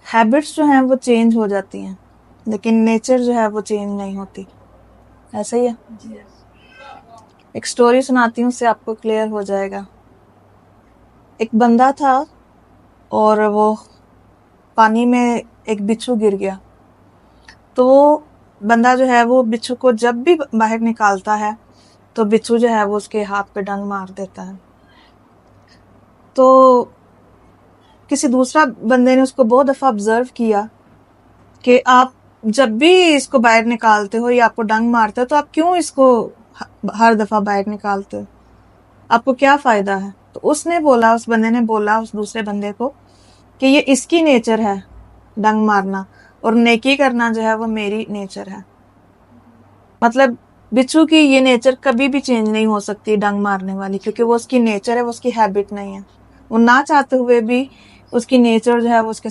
Habits जो हैं वो चेंज हो जाती हैं, लेकिन नेचर जो है वो चेंज नहीं होती। ऐसा ही है। एक स्टोरी सुनाती हूँ, उससे आपको क्लियर हो जाएगा। एक बंदा था और वो पानी में एक बिच्छू गिर गया। तो बंदा जो है वो बिच्छू को जब भी बाहर निकालता है तो बिच्छू जो है वो उसके हाथ पे डंग मार देता है। तो किसी दूसरा बंदे ने उसको बहुत दफा ऑब्जर्व किया कि आप जब भी इसको बाहर निकालते हो या आपको डंग मारते हो तो आप क्यों इसको हर दफा बाहर निकालते हो, आपको क्या फायदा है? तो उसने बोला, उस बंदे ने बोला उस दूसरे बंदे को कि ये इसकी नेचर है डंग मारना, और नेकी करना जो है वो मेरी नेचर है। मतलब बिच्छू की ये नेचर कभी भी चेंज नहीं हो सकती डंग मारने वाली, क्योंकि वो उसकी नेचर है, वो उसकी हैबिट नहीं है। वो ना चाहते हुए भी उसकी नेचर जो है वो उसके